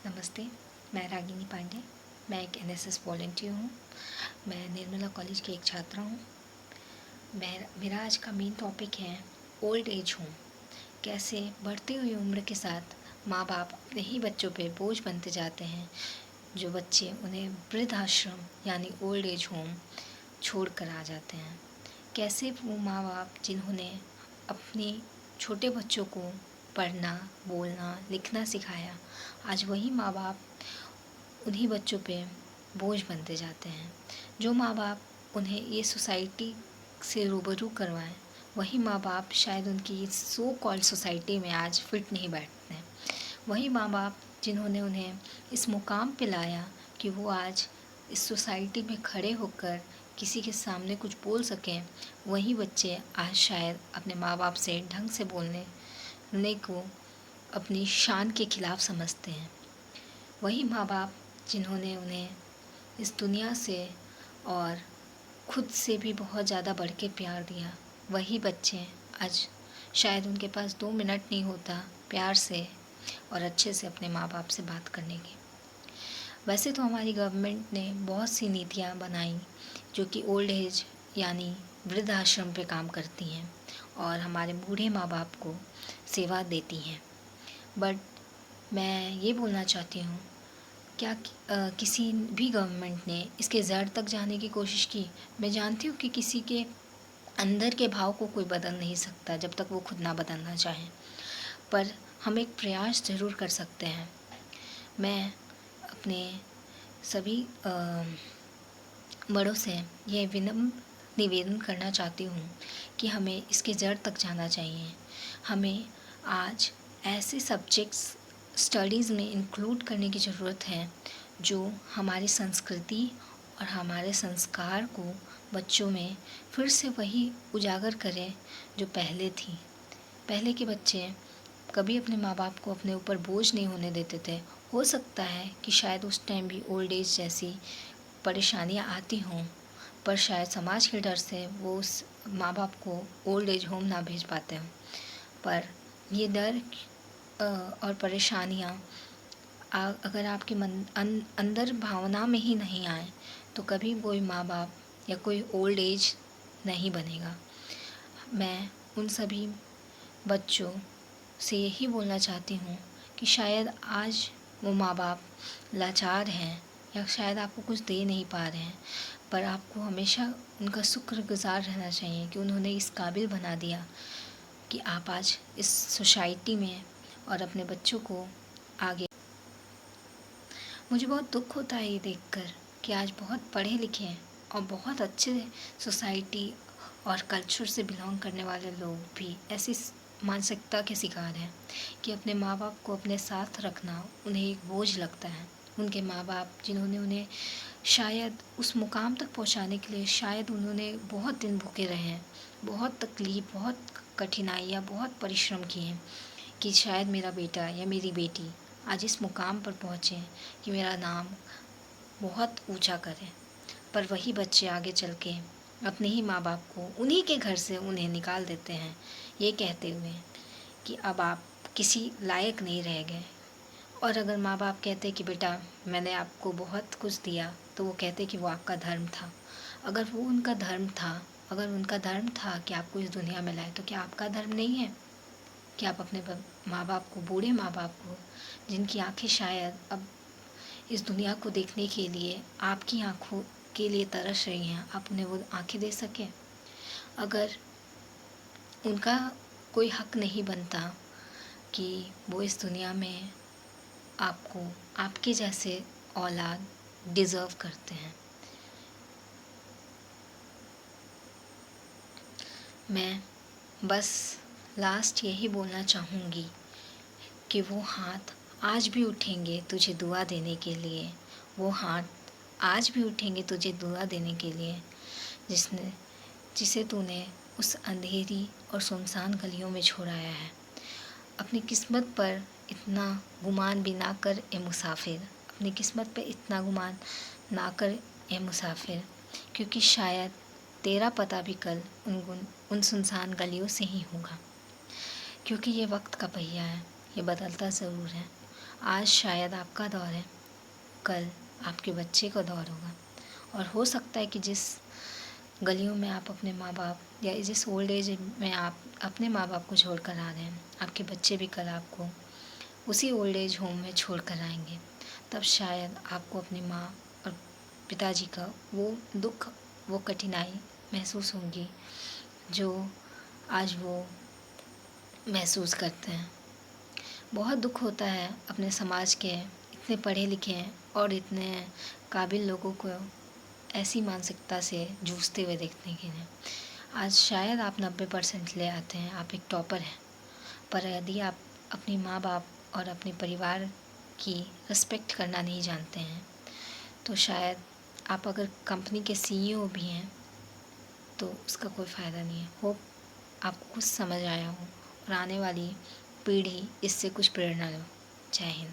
नमस्ते, मैं रागिनी पांडे। मैं एक एनएसएस वॉलंटियर हूँ। मैं निर्मला कॉलेज की एक छात्रा हूँ। मेरा आज का मेन टॉपिक है ओल्ड एज होम। कैसे बढ़ती हुई उम्र के साथ माँ बाप अपने ही बच्चों पे बोझ बनते जाते हैं, जो बच्चे उन्हें वृद्धाश्रम यानी ओल्ड एज होम छोड़ कर आ जाते हैं। कैसे वो माँ बाप जिन्होंने अपने छोटे बच्चों को पढ़ना, बोलना, लिखना सिखाया, आज वही माँ बाप उन्हीं बच्चों पे बोझ बनते जाते हैं। जो माँ बाप उन्हें ये सोसाइटी से रूबरू करवाएं, वही माँ बाप शायद उनकी सो कॉल्ड सोसाइटी में आज फिट नहीं बैठते हैं। वही माँ बाप जिन्होंने उन्हें इस मुकाम पे लाया कि वो आज इस सोसाइटी में खड़े होकर किसी के सामने कुछ बोल सकें, वही बच्चे आज शायद अपने माँ बाप से ढंग से बोलने को अपनी शान के खिलाफ समझते हैं। वही माँ बाप जिन्होंने उन्हें इस दुनिया से और खुद से भी बहुत ज़्यादा बढ़ के प्यार दिया, वही बच्चे आज शायद उनके पास 2 मिनट नहीं होता प्यार से और अच्छे से अपने माँ बाप से बात करने की। वैसे तो हमारी गवर्नमेंट ने बहुत सी नीतियाँ बनाई जो कि ओल्ड एज यानी वृद्धाश्रम पे काम करती हैं और हमारे बूढ़े माँ बाप को सेवा देती हैं। बट मैं ये बोलना चाहती हूँ, क्या किसी भी गवर्नमेंट ने इसके जड़ तक जाने की कोशिश की? मैं जानती हूँ कि किसी के अंदर के भाव को कोई बदल नहीं सकता जब तक वो खुद ना बदलना चाहे, पर हम एक प्रयास ज़रूर कर सकते हैं। मैं अपने सभी बड़ों से यह विनम्र निवेदन करना चाहती हूँ कि हमें इसके जड़ तक जाना चाहिए। हमें आज ऐसे सब्जेक्ट्स स्टडीज़ में इंक्लूड करने की ज़रूरत है जो हमारी संस्कृति और हमारे संस्कार को बच्चों में फिर से वही उजागर करें जो पहले थी। पहले के बच्चे कभी अपने माँ बाप को अपने ऊपर बोझ नहीं होने देते थे। हो सकता है कि शायद उस टाइम भी ओल्ड एज जैसी परेशानियाँ आती हों, पर शायद समाज के डर से वो उस माँ बाप को ओल्ड एज होम ना भेज पाते हों। पर ये डर और परेशानियाँ अगर आपके अंदर भावना में ही नहीं आए तो कभी कोई माँ बाप या कोई ओल्ड एज नहीं बनेगा। मैं उन सभी बच्चों से यही बोलना चाहती हूँ कि शायद आज वो माँ बाप लाचार हैं या शायद आपको कुछ दे नहीं पा रहे हैं, पर आपको हमेशा उनका शुक्रगुज़ार रहना चाहिए कि उन्होंने इस काबिल बना दिया कि आप आज इस सोसाइटी में और अपने बच्चों को आगे। मुझे बहुत दुख होता है ये देखकर कि आज बहुत पढ़े लिखे और बहुत अच्छे सोसाइटी और कल्चर से बिलोंग करने वाले लोग भी ऐसी मानसिकता के शिकार हैं कि अपने माँ बाप को अपने साथ रखना उन्हें एक बोझ लगता है। उनके माँ बाप जिन्होंने उन्हें शायद उस मुकाम तक पहुँचाने के लिए शायद उन्होंने बहुत दिन भूखे रहे हैं, बहुत तकलीफ़, बहुत कठिनाइयाँ, बहुत परिश्रम किए हैं कि शायद मेरा बेटा या मेरी बेटी आज इस मुकाम पर पहुँचे कि मेरा नाम बहुत ऊंचा करें। पर वही बच्चे आगे चल के अपने ही माँ बाप को उन्हीं के घर से उन्हें निकाल देते हैं, ये कहते हुए कि अब आप किसी लायक नहीं रह गए। और अगर माँ बाप कहते कि बेटा मैंने आपको बहुत कुछ दिया, तो वो कहते कि वो आपका धर्म था। अगर वो उनका धर्म था, अगर उनका धर्म था कि आपको इस दुनिया में लाए, तो क्या आपका धर्म नहीं है कि आप अपने माँ बाप को, बूढ़े माँ बाप को, जिनकी आंखें शायद अब इस दुनिया को देखने के लिए आपकी आंखों के लिए तरस रही हैं, आप उन्हें वो आंखें दे सकें? अगर उनका कोई हक नहीं बनता कि वो इस दुनिया में आपको, आपके जैसे औलाद डिज़र्व करते हैं। मैं बस लास्ट यही बोलना चाहूँगी कि वो हाथ आज भी उठेंगे तुझे दुआ देने के लिए, वो हाथ आज भी उठेंगे तुझे दुआ देने के लिए जिसे तूने उस अंधेरी और सुनसान गलियों में छोड़ाया है। अपनी किस्मत पर इतना गुमान भी ना कर ए मुसाफिर, अपनी किस्मत पे इतना गुमान ना कर ए मुसाफिर, क्योंकि शायद तेरा पता भी कल उन सुनसान गलियों से ही होगा। क्योंकि ये वक्त का पहिया है, ये बदलता ज़रूर है। आज शायद आपका दौर है, कल आपके बच्चे का दौर होगा। और हो सकता है कि जिस गलियों में आप अपने माँ बाप या जिस ओल्ड एज में आप अपने माँ बाप को छोड़ कर आ रहे हैं, आपके बच्चे भी कल आपको उसी ओल्ड एज होम में छोड़ कर आएंगे। तब शायद आपको अपनी माँ और पिताजी का वो दुख, वो कठिनाई महसूस होंगी जो आज वो महसूस करते हैं। बहुत दुख होता है अपने समाज के इतने पढ़े लिखे और इतने काबिल लोगों को ऐसी मानसिकता से जूझते हुए देखने के लिए। आज शायद आप 90% ले आते हैं, आप एक टॉपर हैं, पर यदि आप अपनी माँ बाप और अपने परिवार की रिस्पेक्ट करना नहीं जानते हैं तो शायद आप अगर कंपनी के सीईओ भी हैं तो उसका कोई फ़ायदा नहीं है। होप आपको कुछ समझ आया हो और आने वाली पीढ़ी इससे कुछ प्रेरणा लो। जय हिंद।